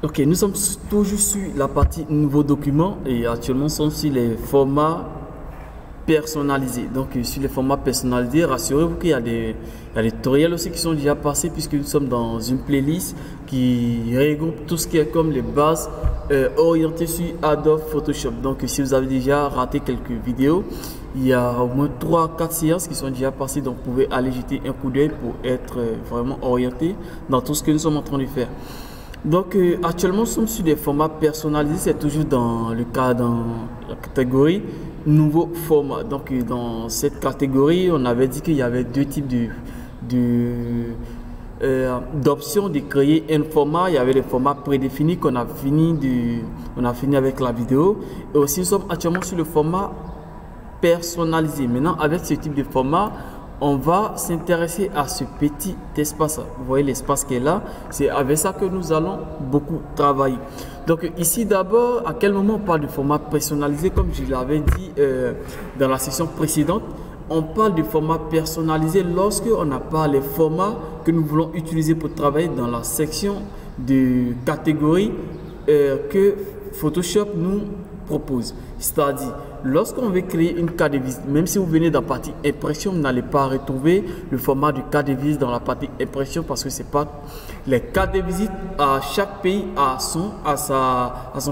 Ok, nous sommes toujours sur la partie nouveaux documents et actuellement nous sommes sur les formats personnalisés. Donc sur les formats personnalisés, rassurez-vous qu'il y a des tutoriels aussi qui sont déjà passés puisque nous sommes dans une playlist qui regroupe tout ce qui est comme les bases orientées sur Adobe Photoshop. Donc si vous avez déjà raté quelques vidéos, il y a au moins 3-4 séances qui sont déjà passées, donc vous pouvez aller jeter un coup d'œil pour être vraiment orienté dans tout ce que nous sommes en train de faire. Donc actuellement nous sommes sur des formats personnalisés, c'est toujours dans le cas dans la catégorie nouveau format. Donc dans cette catégorie on avait dit qu'il y avait deux types d'options de créer un format. Il y avait les formats prédéfinis qu'on a fini avec la vidéo, et aussi nous sommes actuellement sur le format personnalisé. Maintenant avec ce type de format, on va s'intéresser à ce petit espace. Vous voyez l'espace qui est là, c'est avec ça que nous allons beaucoup travailler. Donc ici d'abord, à quel moment on parle de format personnalisé? Comme je l'avais dit dans la session précédente, on parle de format personnalisé lorsque on n'a pas les formats que nous voulons utiliser pour travailler dans la section de catégorie que Photoshop nous propose. C'est-à-dire, lorsqu'on veut créer une carte de visite, même si vous venez dans la partie impression, vous n'allez pas retrouver le format de carte de visite dans la partie impression, parce que c'est pas les cartes de visite, à chaque pays a son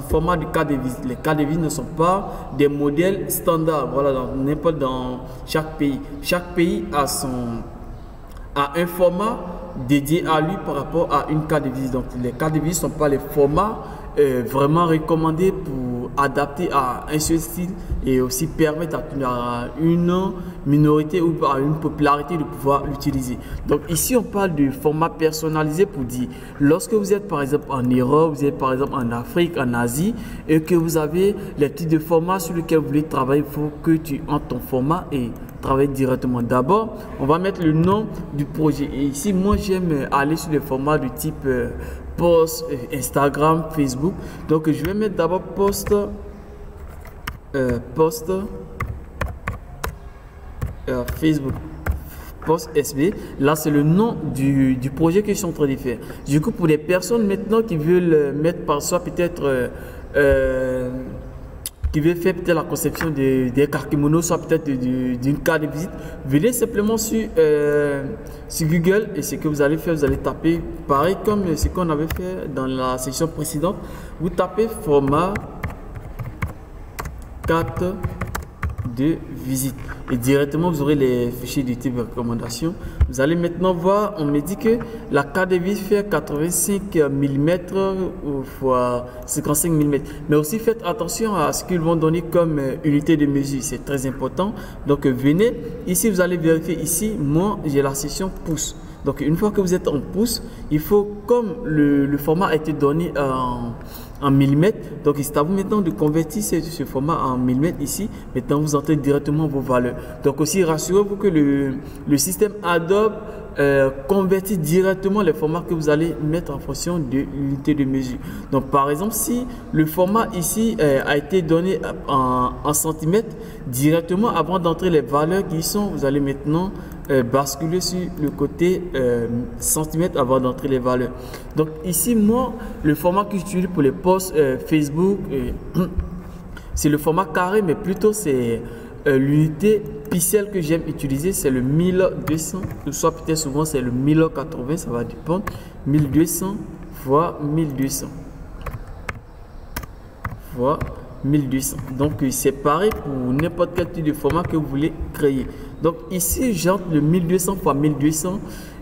format de carte de visite. Les cartes de visite ne sont pas des modèles standards. Voilà, n'importe dans chaque pays. Chaque pays a un format dédié à lui par rapport à une carte de visite. Donc les cartes de visite ne sont pas les formats vraiment recommandés pour adapter à un seul style et aussi permettre à une minorité ou à une popularité de pouvoir l'utiliser. Donc ici on parle de format personnalisé pour dire lorsque vous êtes par exemple en Europe, vous êtes par exemple en Afrique, en Asie, et que vous avez les types de formats sur lesquels vous voulez travailler, il faut que tu entres ton format et travailler directement. D'abord on va mettre le nom du projet, et ici moi j'aime aller sur des formats de type post Instagram, Facebook. Donc je vais mettre d'abord post Facebook, post SB. Là c'est le nom du projet que je suis en train de faire. Du coup pour les personnes maintenant qui veulent mettre par soi peut-être qui veut faire peut-être la conception des cartes kimono, soit peut-être d'une carte de visite, venez simplement sur Google, et ce que vous allez faire, vous allez taper pareil comme ce qu'on avait fait dans la section précédente. Vous tapez format carte de visite et directement vous aurez les fichiers de type recommandation. Vous allez maintenant voir, on me dit que la carte de visite fait 85 mm fois 55 mm, mais aussi faites attention à ce qu'ils vont donner comme unité de mesure, c'est très important. Donc venez ici, vous allez vérifier ici, moi j'ai la section pouces. Donc une fois que vous êtes en pouces, il faut, comme le format a été donné en millimètres, donc c'est à vous maintenant de convertir ce format en millimètres ici. Maintenant vous entrez directement vos valeurs. Donc aussi rassurez-vous que le système Adobe convertit directement les formats que vous allez mettre en fonction de l'unité de mesure. Donc par exemple si le format ici a été donné en centimètres, directement avant d'entrer les valeurs qui y sont, vous allez maintenant basculer sur le côté centimètres avant d'entrer les valeurs. Donc ici moi le format que j'utilise pour les posts Facebook c'est le format carré, mais plutôt c'est l'unité pixel que j'aime utiliser, c'est le 1200, soit peut-être souvent c'est le 1080, ça va dépendre. 1200 fois 1200 fois 1200. Donc c'est pareil pour n'importe quel type de format que vous voulez créer. Donc ici j'entre le 1200 fois 1200,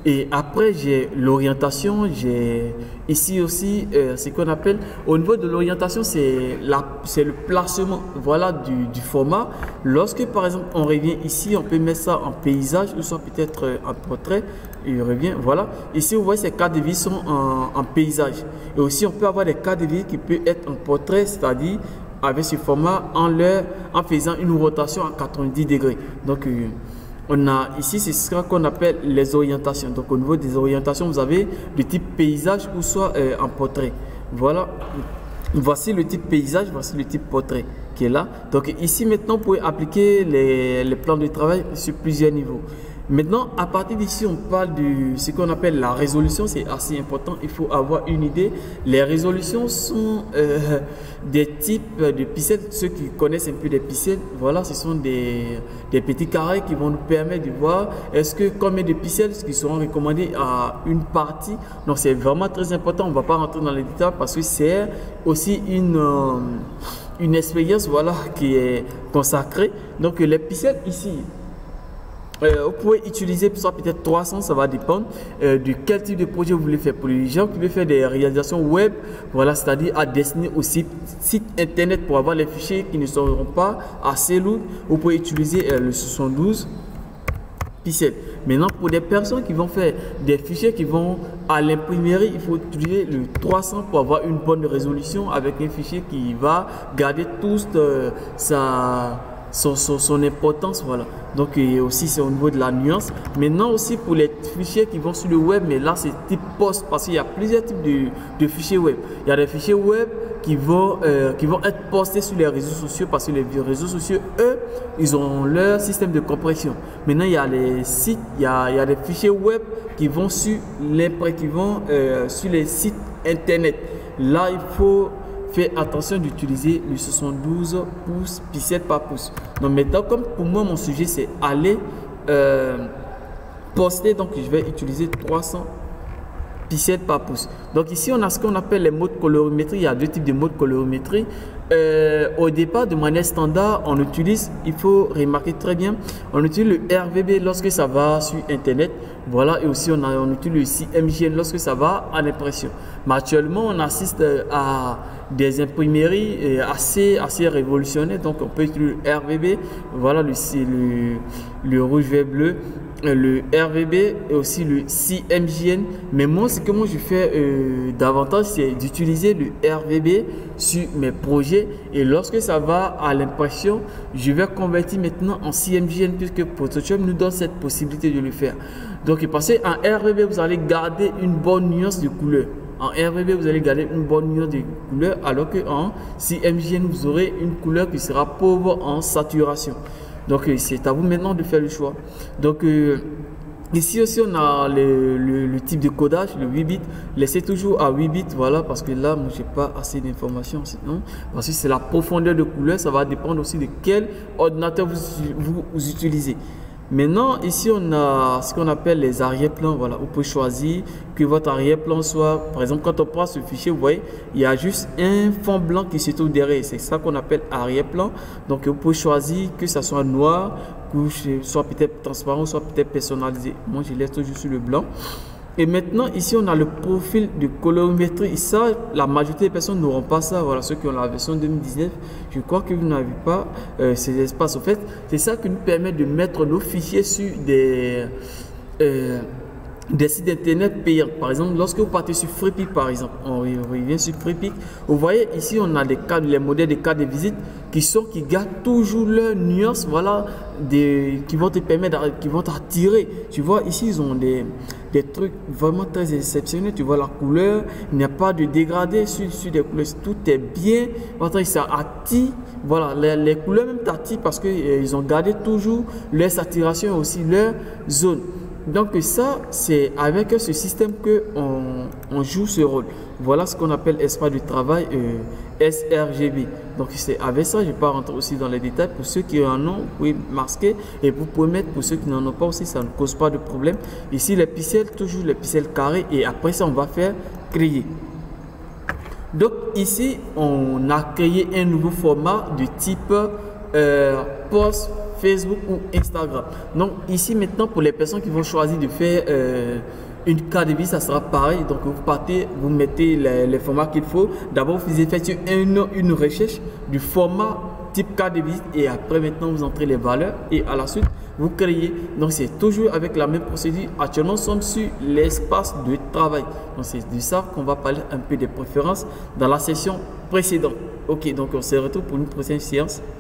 et après j'ai l'orientation, j'ai ici aussi ce qu'on appelle au niveau de l'orientation, c'est le placement, voilà, du format. Lorsque par exemple on revient ici, on peut mettre ça en paysage ou soit peut-être en portrait, et il revient, voilà. Ici vous voyez ces cartes de visite sont en paysage, et aussi on peut avoir des cartes de visite qui peut être en portrait, c'est-à-dire avec ce format en faisant une rotation à 90 degrés. Donc on a ici, c'est ce qu'on appelle les orientations. Donc au niveau des orientations, vous avez le type paysage ou soit en portrait. Voilà, voici le type paysage, voici le type portrait qui est là. Donc ici maintenant, vous pouvez appliquer les plans de travail sur plusieurs niveaux. Maintenant, à partir d'ici, on parle de ce qu'on appelle la résolution. C'est assez important. Il faut avoir une idée. Les résolutions sont des types de pixels. Ceux qui connaissent un peu des pixels, voilà, ce sont des petits carrés qui vont nous permettre de voir est-ce que combien de pixels qui seront recommandés à une partie. Donc, c'est vraiment très important. On ne va pas rentrer dans les détails parce que c'est aussi une expérience, voilà, qui est consacrée. Donc, les pixels ici. Vous pouvez utiliser soit peut-être 300, ça va dépendre de quel type de projet vous voulez faire. Pour les gens qui veulent faire des réalisations web, voilà, c'est-à-dire à destiner au site internet pour avoir les fichiers qui ne seront pas assez lourds, vous pouvez utiliser le 72 pixels. Maintenant, pour des personnes qui vont faire des fichiers qui vont à l'imprimerie, il faut utiliser le 300 pour avoir une bonne résolution avec un fichier qui va garder toute son importance, voilà. Donc aussi c'est au niveau de la nuance. Maintenant aussi pour les fichiers qui vont sur le web, mais là c'est type post parce qu'il y a plusieurs types de fichiers web. Il y a des fichiers web qui vont être postés sur les réseaux sociaux parce que les réseaux sociaux, eux, ils ont leur système de compression. Maintenant il y a les sites, il y a des fichiers web qui vont sur sur les sites internet. Là il faut fais attention d'utiliser le 72 pouces pixels par pouce. Donc maintenant, comme pour moi mon sujet c'est aller poster, donc je vais utiliser 300 pixels par pouce. Donc ici on a ce qu'on appelle les modes colorimétrie. Il y a deux types de modes colorimétrie. Au départ, de manière standard, on utilise, il faut remarquer très bien, on utilise le RVB lorsque ça va sur internet, voilà, et aussi on utilise le CMJN lorsque ça va à l'impression. Mais actuellement on assiste à des imprimeries assez révolutionnaires, donc on peut utiliser le RVB, voilà, le rouge, vert, bleu, le RVB et aussi le CMJN. Mais moi, ce que je fais davantage, c'est d'utiliser le RVB sur mes projets, et lorsque ça va à l'impression, je vais convertir maintenant en CMJN puisque Photoshop nous donne cette possibilité de le faire. Donc parce qu'en RVB, vous allez garder une bonne nuance de couleur. En RVB, vous allez garder une bonne nuance de couleur, alors qu'en CMJN, vous aurez une couleur qui sera pauvre en saturation. Donc c'est à vous maintenant de faire le choix. Donc ici aussi on a le type de codage, le 8 bits. Laissez toujours à 8 bits, voilà, parce que là moi j'ai pas assez d'informations sinon, parce que c'est la profondeur de couleur, ça va dépendre aussi de quel ordinateur vous utilisez. Maintenant, ici, on a ce qu'on appelle les arrière-plans. Voilà, vous pouvez choisir que votre arrière-plan soit, par exemple, quand on prend ce fichier, vous voyez, il y a juste un fond blanc qui se trouve derrière. C'est ça qu'on appelle arrière-plan. Donc, vous pouvez choisir que ça soit noir, que soit peut-être transparent, soit peut-être personnalisé. Moi, je laisse toujours sur le blanc. Et maintenant, ici, on a le profil de colorimétrie. Ça, la majorité des personnes n'auront pas ça. Voilà, ceux qui ont la version 2019, je crois que vous n'avez pas ces espaces. En fait, c'est ça qui nous permet de mettre nos fichiers sur des sites internet payants. Par exemple, lorsque vous partez sur Freepik, par exemple, on revient sur Freepik, vous voyez ici, on a les modèles des cartes de visite qui gardent toujours leur nuance, voilà, qui vont te permettre, qui vont t'attirer. Tu vois, ici, ils ont des trucs vraiment très exceptionnels. Tu vois la couleur, il n'y a pas de dégradé sur des couleurs, tout est bien. Ça attire, voilà, les couleurs même t'attirent parce qu'ils ont gardé toujours leur saturation et aussi leur zone. Donc ça, c'est avec ce système que on joue ce rôle. Voilà ce qu'on appelle espace de travail sRGB. Donc c'est avec ça, je ne vais pas rentrer aussi dans les détails. Pour ceux qui en ont, vous pouvez masquer et vous pouvez mettre pour ceux qui n'en ont pas aussi, ça ne cause pas de problème. Ici les pixels, toujours les pixels carrés, et après ça on va faire créer. Donc ici on a créé un nouveau format de type post Facebook ou Instagram. Donc ici maintenant, pour les personnes qui vont choisir de faire une carte de visite, ça sera pareil. Donc vous partez, vous mettez les formats qu'il faut. D'abord vous effectuez une recherche du format type carte de visite, et après maintenant vous entrez les valeurs et à la suite vous créez. Donc c'est toujours avec la même procédure. Actuellement nous sommes sur l'espace de travail. Donc c'est de ça qu'on va parler un peu des préférences dans la session précédente. Ok, donc on se retrouve pour une prochaine séance.